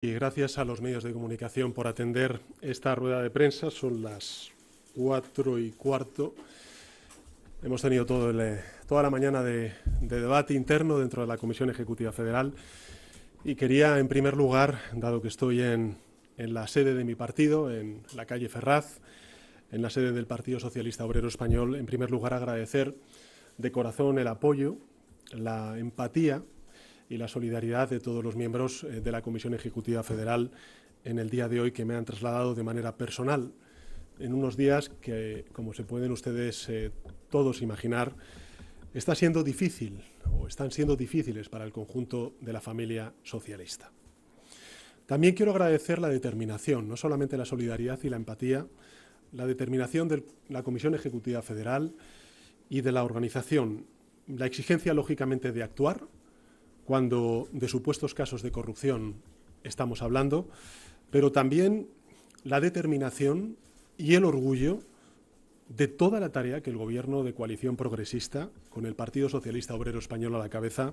Y gracias a los medios de comunicación por atender esta rueda de prensa. Son las 4:15. Hemos tenido toda la mañana de debate interno dentro de la Comisión Ejecutiva Federal y quería, en primer lugar, dado que estoy en la sede de mi partido, en la calle Ferraz, en la sede del Partido Socialista Obrero Español, en primer lugar agradecer de corazón el apoyo, la empatía y la solidaridad de todos los miembros de la Comisión Ejecutiva Federal en el día de hoy, que me han trasladado de manera personal en unos días que, como se pueden ustedes todos imaginar, está siendo difícil o están siendo difíciles para el conjunto de la familia socialista. También quiero agradecer la determinación, no solamente la solidaridad y la empatía, la determinación de la Comisión Ejecutiva Federal y de la organización, la exigencia, lógicamente, de actuar cuando de supuestos casos de corrupción estamos hablando, pero también la determinación y el orgullo de toda la tarea que el Gobierno de coalición progresista, con el Partido Socialista Obrero Español a la cabeza,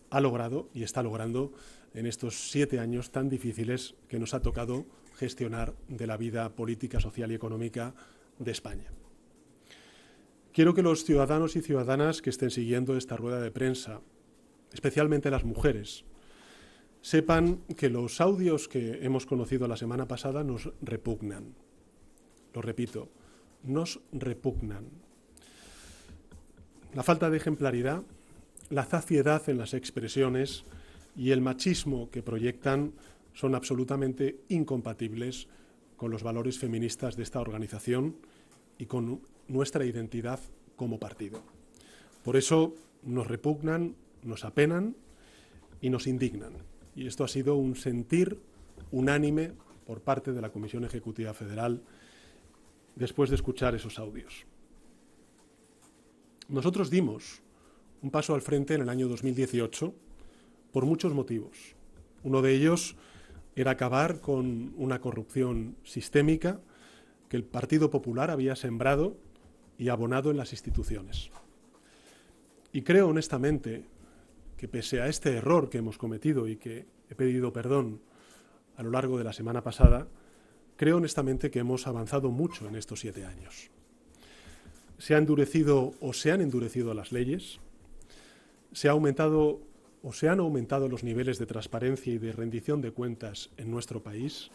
ha logrado y está logrando en estos 7 años tan difíciles que nos ha tocado gestionar de la vida política, social y económica de España. Quiero que los ciudadanos y ciudadanas que estén siguiendo esta rueda de prensa, especialmente las mujeres, sepan que los audios que hemos conocido la semana pasada nos repugnan. Lo repito, nos repugnan. La falta de ejemplaridad, la zafiedad en las expresiones y el machismo que proyectan son absolutamente incompatibles con los valores feministas de esta organización y con nuestra identidad como partido. Por eso nos repugnan, nos apenan y nos indignan. Y esto ha sido un sentir unánime por parte de la Comisión Ejecutiva Federal después de escuchar esos audios. Nosotros dimos un paso al frente en el año 2018 por muchos motivos. Uno de ellos era acabar con una corrupción sistémica que el Partido Popular había sembrado y abonado en las instituciones. Y creo honestamente que, pese a este error que hemos cometido y que he pedido perdón a lo largo de la semana pasada, creo honestamente que hemos avanzado mucho en estos 7 años. Se han endurecido las leyes, se han aumentado los niveles de transparencia y de rendición de cuentas en nuestro país,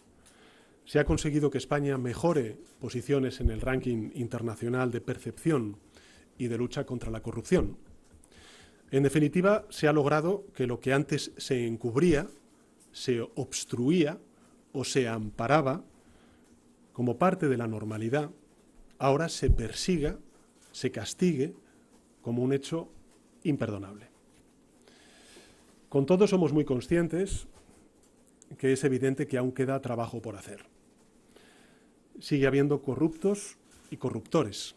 se ha conseguido que España mejore posiciones en el ranking internacional de percepción y de lucha contra la corrupción. En definitiva, se ha logrado que lo que antes se encubría, se obstruía o se amparaba como parte de la normalidad, ahora se persiga, se castigue como un hecho imperdonable. Con todo, somos muy conscientes que es evidente que aún queda trabajo por hacer. Sigue habiendo corruptos y corruptores.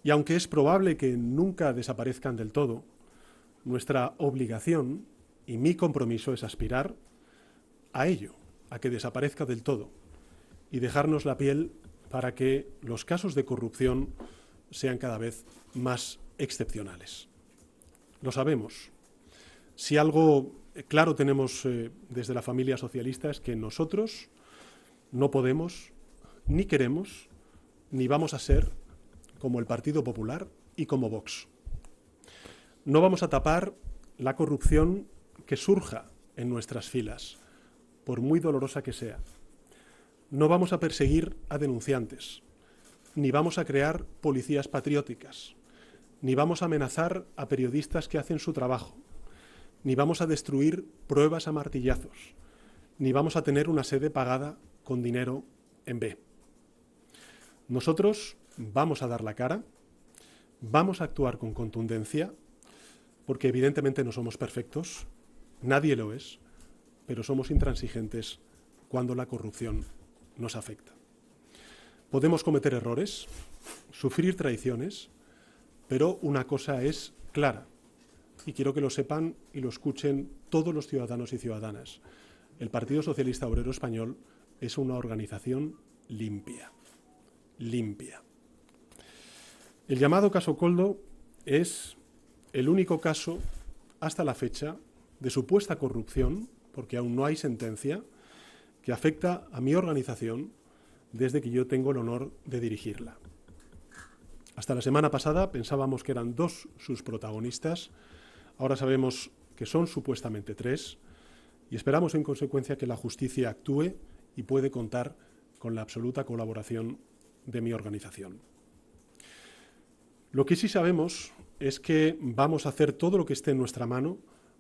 Y aunque es probable que nunca desaparezcan del todo, nuestra obligación y mi compromiso es aspirar a ello, a que desaparezca del todo y dejarnos la piel para que los casos de corrupción sean cada vez más excepcionales. Lo sabemos. Si algo claro tenemos desde la familia socialista es que nosotros no podemos, ni queremos, ni vamos a ser como el Partido Popular y como Vox. No vamos a tapar la corrupción que surja en nuestras filas, por muy dolorosa que sea. No vamos a perseguir a denunciantes, ni vamos a crear policías patrióticas, ni vamos a amenazar a periodistas que hacen su trabajo, ni vamos a destruir pruebas a martillazos, ni vamos a tener una sede pagada con dinero en B. Nosotros vamos a dar la cara, vamos a actuar con contundencia, porque evidentemente no somos perfectos, nadie lo es, pero somos intransigentes cuando la corrupción nos afecta. Podemos cometer errores, sufrir traiciones, pero una cosa es clara, y quiero que lo sepan y lo escuchen todos los ciudadanos y ciudadanas. El Partido Socialista Obrero Español es una organización limpia. Limpia. El llamado caso Koldo es el único caso hasta la fecha de supuesta corrupción porque aún no hay sentencia, que afecta a mi organización desde que yo tengo el honor de dirigirla. Hasta la semana pasada pensábamos que eran 2 sus protagonistas, ahora sabemos que son supuestamente 3 y esperamos en consecuencia que la justicia actúe y puede contar con la absoluta colaboración de mi organización. Lo que sí sabemos es que vamos a hacer todo lo que esté en nuestra mano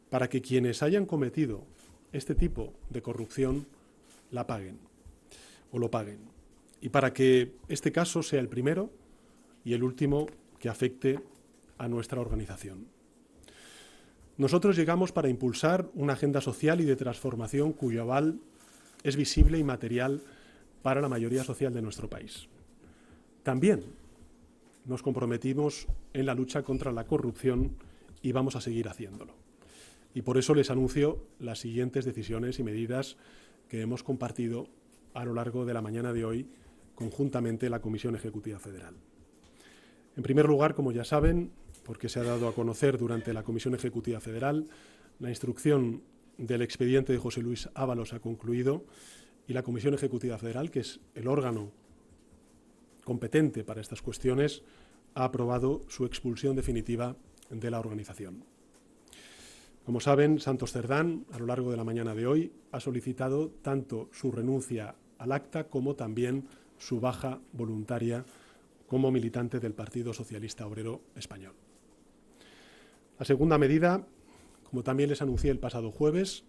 para que quienes hayan cometido este tipo de corrupción la paguen o lo paguen, y para que este caso sea el primero y el último que afecte a nuestra organización. Nosotros llegamos para impulsar una agenda social y de transformación cuyo aval es visible y material para la mayoría social de nuestro país. También nos comprometimos en la lucha contra la corrupción y vamos a seguir haciéndolo. Y por eso les anuncio las siguientes decisiones y medidas que hemos compartido a lo largo de la mañana de hoy conjuntamente la Comisión Ejecutiva Federal. En primer lugar, como ya saben, porque se ha dado a conocer durante la Comisión Ejecutiva Federal, la instrucción del expediente de José Luis Ábalos ha concluido y la Comisión Ejecutiva Federal, que es el órgano competente para estas cuestiones, ha aprobado su expulsión definitiva de la organización. Como saben, Santos Cerdán, a lo largo de la mañana de hoy, ha solicitado tanto su renuncia al acta como también su baja voluntaria como militante del Partido Socialista Obrero Español. La segunda medida, como también les anuncié el pasado jueves,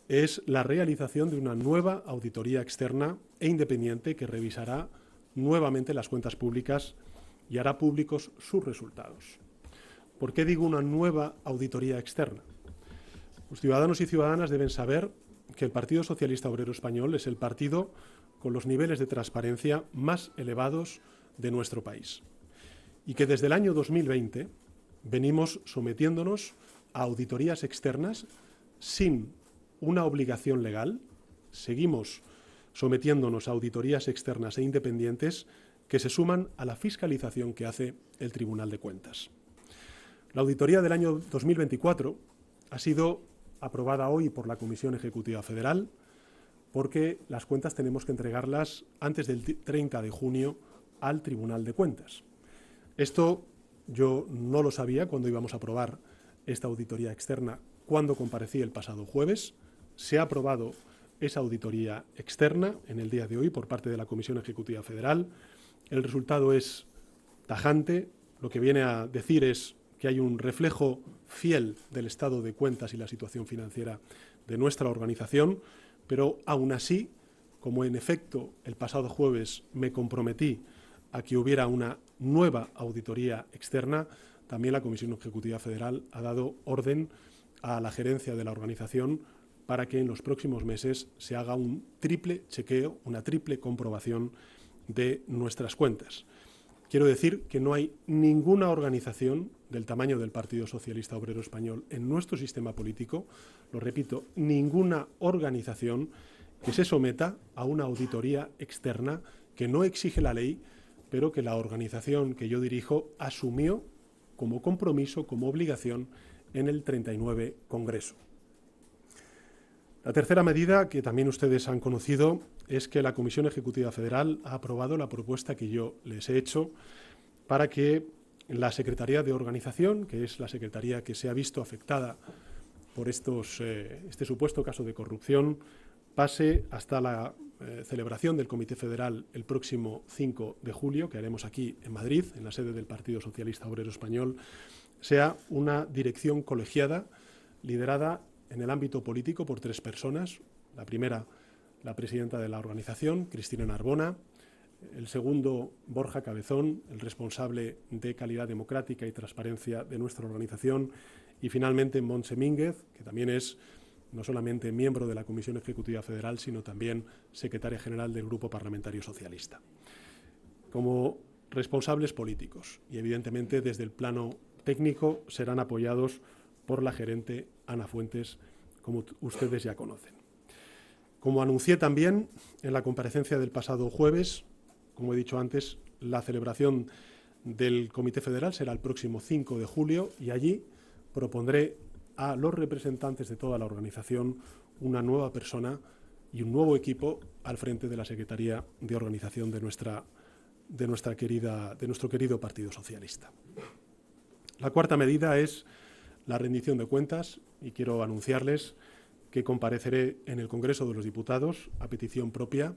es la realización de una nueva auditoría externa e independiente que revisará nuevamente las cuentas públicas y hará públicos sus resultados. ¿Por qué digo una nueva auditoría externa? Los ciudadanos y ciudadanas deben saber que el Partido Socialista Obrero Español es el partido con los niveles de transparencia más elevados de nuestro país y que desde el año 2020 venimos sometiéndonos a auditorías externas sin una obligación legal. Seguimos sometiéndonos a auditorías externas e independientes que se suman a la fiscalización que hace el Tribunal de Cuentas. La auditoría del año 2024 ha sido aprobada hoy por la Comisión Ejecutiva Federal porque las cuentas tenemos que entregarlas antes del 30 de junio al Tribunal de Cuentas. Esto yo no lo sabía cuando íbamos a aprobar esta auditoría externa cuando comparecí el pasado jueves. Se ha aprobado esa auditoría externa en el día de hoy por parte de la Comisión Ejecutiva Federal. El resultado es tajante. Lo que viene a decir es que hay un reflejo fiel del estado de cuentas y la situación financiera de nuestra organización, pero aún así, como en efecto el pasado jueves me comprometí a que hubiera una nueva auditoría externa, también la Comisión Ejecutiva Federal ha dado orden a la gerencia de la organización para que en los próximos meses se haga un triple chequeo, una triple comprobación de nuestras cuentas. Quiero decir que no hay ninguna organización del tamaño del Partido Socialista Obrero Español en nuestro sistema político, lo repito, ninguna organización que se someta a una auditoría externa que no exige la ley, pero que la organización que yo dirijo asumió como compromiso, como obligación en el 39 Congreso. La tercera medida, que también ustedes han conocido, es que la Comisión Ejecutiva Federal ha aprobado la propuesta que yo les he hecho para que la Secretaría de Organización, que es la secretaría que se ha visto afectada por este supuesto caso de corrupción, pase hasta la celebración del Comité Federal el próximo 5 de julio, que haremos aquí en Madrid, en la sede del Partido Socialista Obrero Español, sea una dirección colegiada liderada en el ámbito político por 3 personas. La primera, la presidenta de la organización, Cristina Narbona. El segundo, Borja Cabezón, el responsable de calidad democrática y transparencia de nuestra organización. Y finalmente, Montse Mínguez, que también es no solamente miembro de la Comisión Ejecutiva Federal, sino también secretaria general del Grupo Parlamentario Socialista. Como responsables políticos y, evidentemente, desde el plano técnico serán apoyados por la gerente Ana Fuentes, como ustedes ya conocen. Como anuncié también en la comparecencia del pasado jueves, como he dicho antes, la celebración del Comité Federal será el próximo 5 de julio y allí propondré a los representantes de toda la organización una nueva persona y un nuevo equipo al frente de la Secretaría de Organización de nuestro querido Partido Socialista. La cuarta medida es la rendición de cuentas, y quiero anunciarles que compareceré en el Congreso de los Diputados a petición propia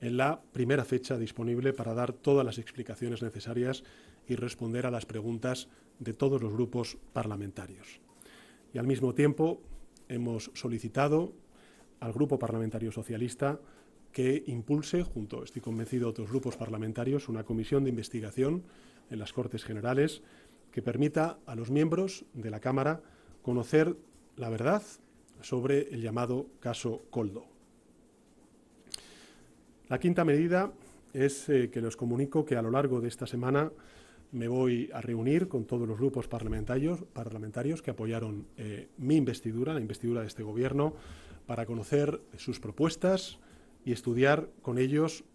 en la primera fecha disponible para dar todas las explicaciones necesarias y responder a las preguntas de todos los grupos parlamentarios. Y al mismo tiempo hemos solicitado al Grupo Parlamentario Socialista que impulse, junto, estoy convencido, a otros grupos parlamentarios, una comisión de investigación en las Cortes Generales que permita a los miembros de la Cámara conocer la verdad sobre el llamado caso Koldo. La quinta medida es que les comunico que a lo largo de esta semana me voy a reunir con todos los grupos parlamentarios que apoyaron mi investidura, la investidura de este Gobierno, para conocer sus propuestas y estudiar con ellos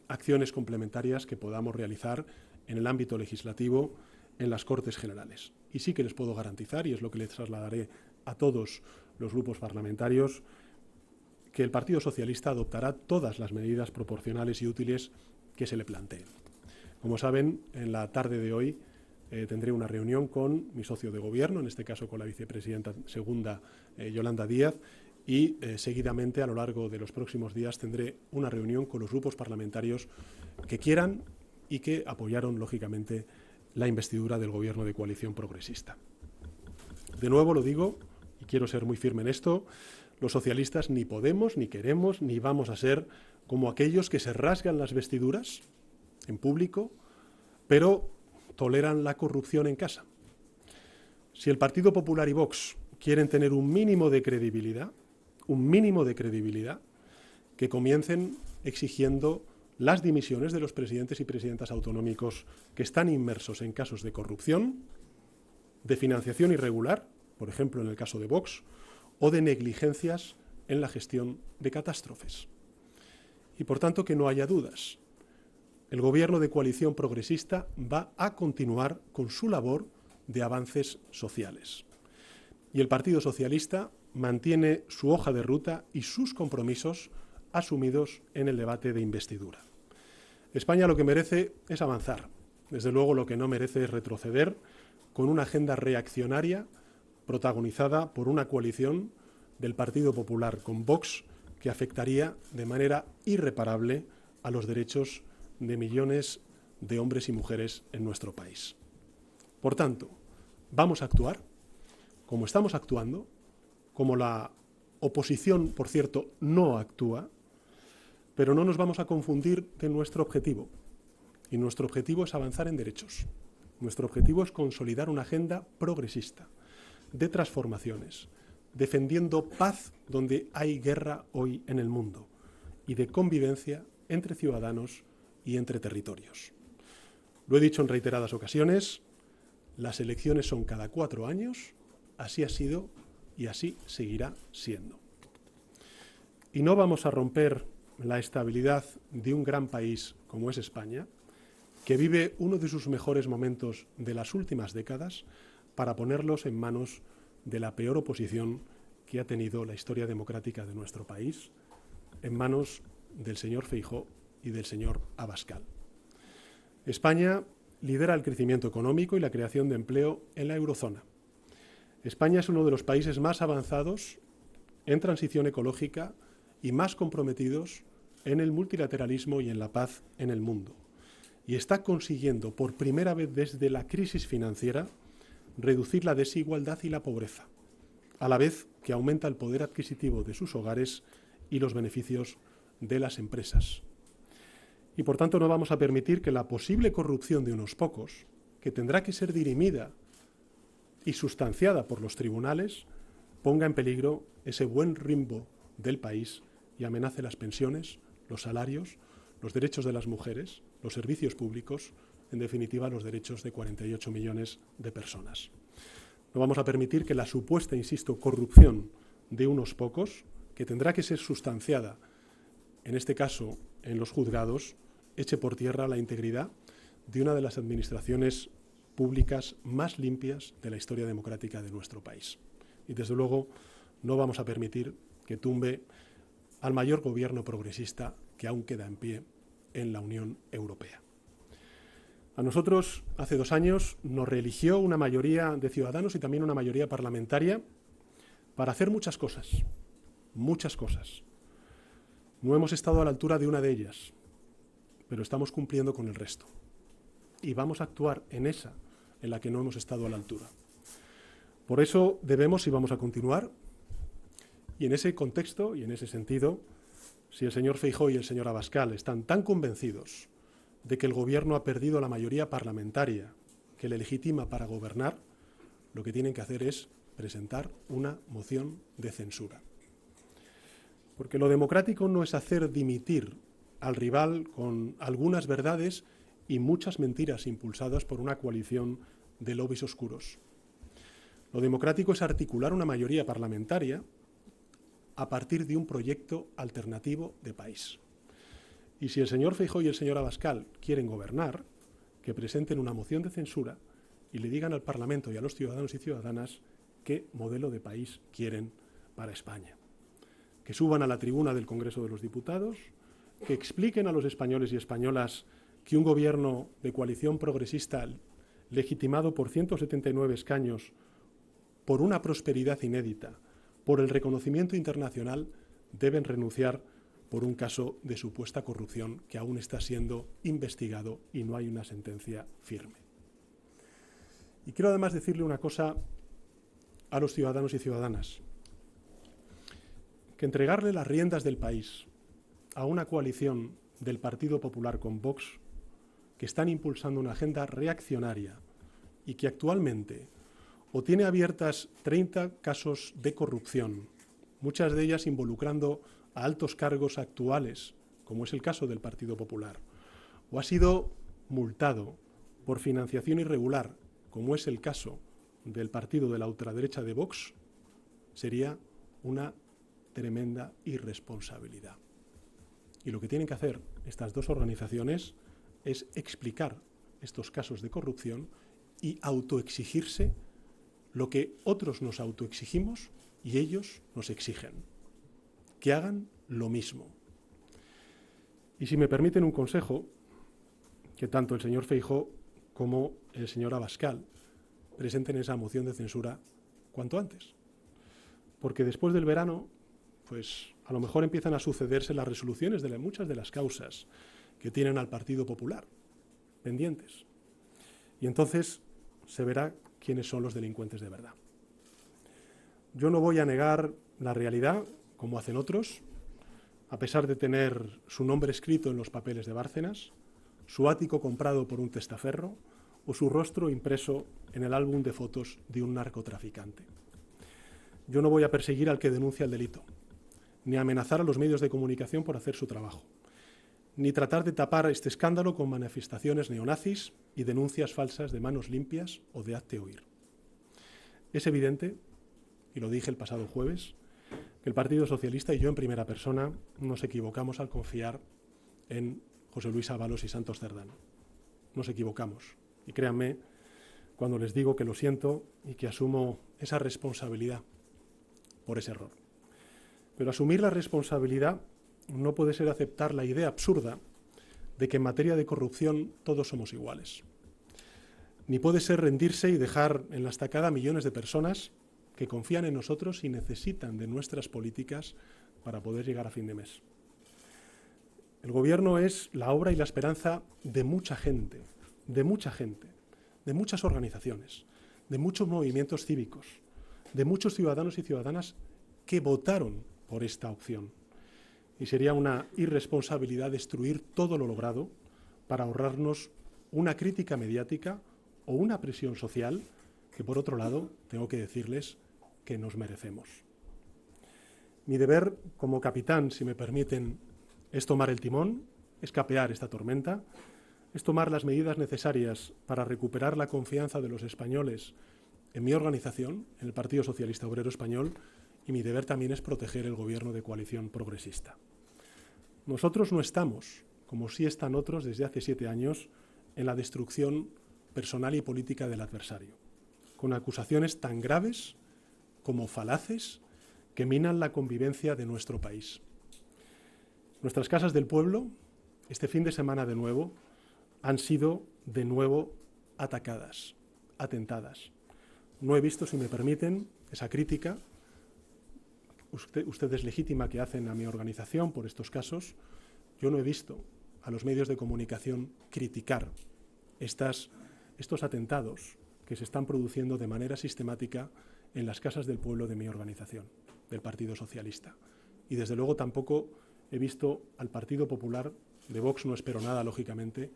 acciones complementarias que podamos realizar en el ámbito legislativo en las Cortes Generales. Y sí que les puedo garantizar, y es lo que les trasladaré a todos los grupos parlamentarios, que el Partido Socialista adoptará todas las medidas proporcionales y útiles que se le planteen. Como saben, en la tarde de hoy tendré una reunión con mi socio de Gobierno, en este caso con la vicepresidenta segunda, Yolanda Díaz, y seguidamente, a lo largo de los próximos días, tendré una reunión con los grupos parlamentarios que quieran y que apoyaron, lógicamente, la investidura del Gobierno de coalición progresista. De nuevo lo digo, y quiero ser muy firme en esto, los socialistas ni podemos, ni queremos, ni vamos a ser como aquellos que se rasgan las vestiduras en público, pero toleran la corrupción en casa. Si el Partido Popular y Vox quieren tener un mínimo de credibilidad, que comiencen exigiendo las dimisiones de los presidentes y presidentas autonómicos que están inmersos en casos de corrupción, de financiación irregular, por ejemplo en el caso de Vox, o de negligencias en la gestión de catástrofes. Y por tanto, que no haya dudas. El Gobierno de coalición progresista va a continuar con su labor de avances sociales. Y el Partido Socialista mantiene su hoja de ruta y sus compromisos asumidos en el debate de investidura. España lo que merece es avanzar. Desde luego, lo que no merece es retroceder con una agenda reaccionaria protagonizada por una coalición del Partido Popular con Vox que afectaría de manera irreparable a los derechos de millones de hombres y mujeres en nuestro país. Por tanto, vamos a actuar como estamos actuando, como la oposición, por cierto, no actúa, pero no nos vamos a confundir de nuestro objetivo. Y nuestro objetivo es avanzar en derechos. Nuestro objetivo es consolidar una agenda progresista, de transformaciones, defendiendo paz donde hay guerra hoy en el mundo y de convivencia entre ciudadanos y entre territorios. Lo he dicho en reiteradas ocasiones, las elecciones son cada 4 años, así ha sido y así seguirá siendo. Y no vamos a romper la estabilidad de un gran país como es España, que vive uno de sus mejores momentos de las últimas décadas, para ponerlos en manos de la peor oposición que ha tenido la historia democrática de nuestro país, en manos del señor Feijóo y del señor Abascal. España lidera el crecimiento económico y la creación de empleo en la eurozona. España es uno de los países más avanzados en transición ecológica y más comprometidos en el multilateralismo y en la paz en el mundo. Y está consiguiendo, por primera vez desde la crisis financiera, reducir la desigualdad y la pobreza, a la vez que aumenta el poder adquisitivo de sus hogares y los beneficios de las empresas. Y por tanto no vamos a permitir que la posible corrupción de unos pocos, que tendrá que ser dirimida y sustanciada por los tribunales, ponga en peligro ese buen rumbo del país y amenace las pensiones, los salarios, los derechos de las mujeres, los servicios públicos, en definitiva, los derechos de 48 millones de personas. No vamos a permitir que la supuesta, insisto, corrupción de unos pocos, que tendrá que ser sustanciada, en este caso, en los juzgados, eche por tierra la integridad de una de las administraciones públicas más limpias de la historia democrática de nuestro país. Y, desde luego, no vamos a permitir que tumbe al mayor gobierno progresista que aún queda en pie en la Unión Europea. A nosotros, hace 2 años, nos reeligió una mayoría de ciudadanos y también una mayoría parlamentaria para hacer muchas cosas, muchas cosas. No hemos estado a la altura de una de ellas, pero estamos cumpliendo con el resto. Y vamos a actuar en esa en la que no hemos estado a la altura. Por eso debemos y vamos a continuar. Y en ese contexto y en ese sentido, si el señor Feijóo y el señor Abascal están tan convencidos de que el Gobierno ha perdido la mayoría parlamentaria que le legitima para gobernar, lo que tienen que hacer es presentar una moción de censura. Porque lo democrático no es hacer dimitir al rival con algunas verdades y muchas mentiras impulsadas por una coalición de lobbies oscuros. Lo democrático es articular una mayoría parlamentaria a partir de un proyecto alternativo de país. Y si el señor Feijóo y el señor Abascal quieren gobernar, que presenten una moción de censura y le digan al Parlamento y a los ciudadanos y ciudadanas qué modelo de país quieren para España. Que suban a la tribuna del Congreso de los Diputados, que expliquen a los españoles y españolas que un gobierno de coalición progresista legitimado por 179 escaños, por una prosperidad inédita, por el reconocimiento internacional, deben renunciar por un caso de supuesta corrupción que aún está siendo investigado y no hay una sentencia firme. Y quiero además decirle una cosa a los ciudadanos y ciudadanas, que entregarle las riendas del país a una coalición del Partido Popular con Vox, que están impulsando una agenda reaccionaria y que actualmente o tiene abiertas 30 casos de corrupción, muchas de ellas involucrando a altos cargos actuales, como es el caso del Partido Popular, o ha sido multado por financiación irregular, como es el caso del partido de la ultraderecha de Vox, sería una tremenda irresponsabilidad. Y lo que tienen que hacer estas dos organizaciones es explicar estos casos de corrupción y autoexigirse lo que otros nos autoexigimos y ellos nos exigen, que hagan lo mismo. Y si me permiten un consejo, que tanto el señor Feijóo como el señor Abascal presenten esa moción de censura cuanto antes. Porque después del verano, pues a lo mejor empiezan a sucederse las resoluciones de muchas de las causas que tienen al Partido Popular pendientes. Y entonces se verá quiénes son los delincuentes de verdad. Yo no voy a negar la realidad, como hacen otros, a pesar de tener su nombre escrito en los papeles de Bárcenas, su ático comprado por un testaferro o su rostro impreso en el álbum de fotos de un narcotraficante. Yo no voy a perseguir al que denuncia el delito, ni amenazar a los medios de comunicación por hacer su trabajo, ni tratar de tapar este escándalo con manifestaciones neonazis y denuncias falsas de manos limpias o de hazte oír. Es evidente, y lo dije el pasado jueves, que el Partido Socialista y yo en primera persona nos equivocamos al confiar en José Luis Ábalos y Santos Cerdán. Nos equivocamos. Y créanme cuando les digo que lo siento y que asumo esa responsabilidad por ese error. Pero asumir la responsabilidad no puede ser aceptar la idea absurda de que en materia de corrupción todos somos iguales. Ni puede ser rendirse y dejar en la estacada a millones de personas que confían en nosotros y necesitan de nuestras políticas para poder llegar a fin de mes. El Gobierno es la obra y la esperanza de mucha gente, de muchas organizaciones, de muchos movimientos cívicos, de muchos ciudadanos y ciudadanas que votaron por esta opción. Y sería una irresponsabilidad destruir todo lo logrado para ahorrarnos una crítica mediática o una presión social que, por otro lado, tengo que decirles que nos merecemos. Mi deber como capitán, si me permiten, es tomar el timón, es capear esta tormenta, es tomar las medidas necesarias para recuperar la confianza de los españoles en mi organización, en el Partido Socialista Obrero Español, y mi deber también es proteger el gobierno de coalición progresista. Nosotros no estamos, como sí están otros desde hace 7 años, en la destrucción personal y política del adversario, con acusaciones tan graves como falaces que minan la convivencia de nuestro país. Nuestras casas del pueblo, este fin de semana de nuevo, han sido de nuevo atacadas, atentadas. No he visto, si me permiten, esa crítica, ustedes legítima que hacen a mi organización por estos casos. Yo no he visto a los medios de comunicación criticar estos atentados que se están produciendo de manera sistemática en las casas del pueblo de mi organización, del Partido Socialista. Y desde luego tampoco he visto al Partido Popular, de Vox no espero nada, lógicamente,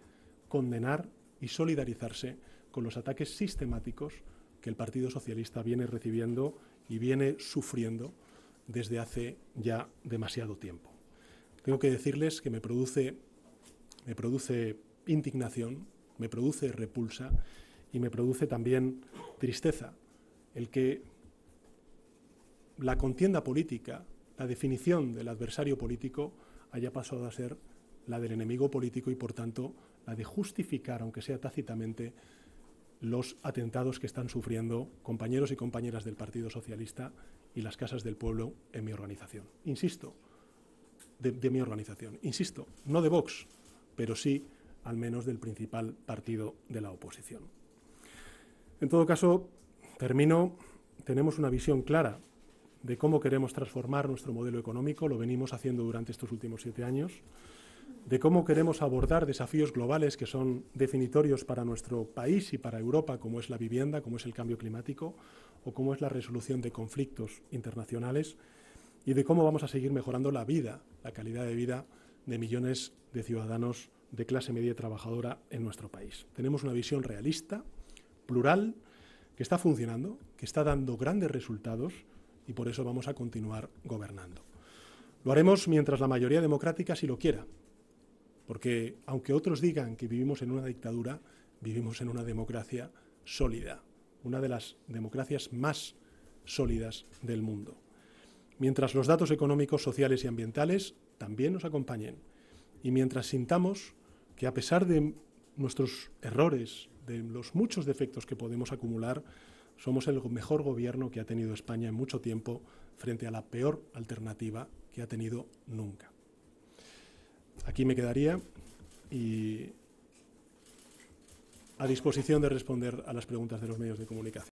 condenar y solidarizarse con los ataques sistemáticos que el Partido Socialista viene recibiendo y viene sufriendo desde hace ya demasiado tiempo. Tengo que decirles que me produce indignación, me produce repulsa y me produce también tristeza el que la contienda política, la definición del adversario político haya pasado a ser la del enemigo político y, por tanto, la de justificar, aunque sea tácitamente, los atentados que están sufriendo compañeros y compañeras del Partido Socialista y las casas del pueblo en mi organización. Insisto, de mi organización. Insisto, no de Vox, pero sí al menos del principal partido de la oposición. En todo caso, termino, tenemos una visión clara de cómo queremos transformar nuestro modelo económico, lo venimos haciendo durante estos últimos 7 años, de cómo queremos abordar desafíos globales que son definitorios para nuestro país y para Europa, como es la vivienda, como es el cambio climático o como es la resolución de conflictos internacionales, y de cómo vamos a seguir mejorando la vida, la calidad de vida de millones de ciudadanos de clase media y trabajadora en nuestro país. Tenemos una visión realista, plural, que está funcionando, que está dando grandes resultados y por eso vamos a continuar gobernando. Lo haremos mientras la mayoría democrática sí lo quiera, porque aunque otros digan que vivimos en una dictadura, vivimos en una democracia sólida, una de las democracias más sólidas del mundo. Mientras los datos económicos, sociales y ambientales también nos acompañen y mientras sintamos que a pesar de nuestros errores, de los muchos defectos que podemos acumular, somos el mejor gobierno que ha tenido España en mucho tiempo frente a la peor alternativa que ha tenido nunca. Aquí me quedaría y a disposición de responder a las preguntas de los medios de comunicación.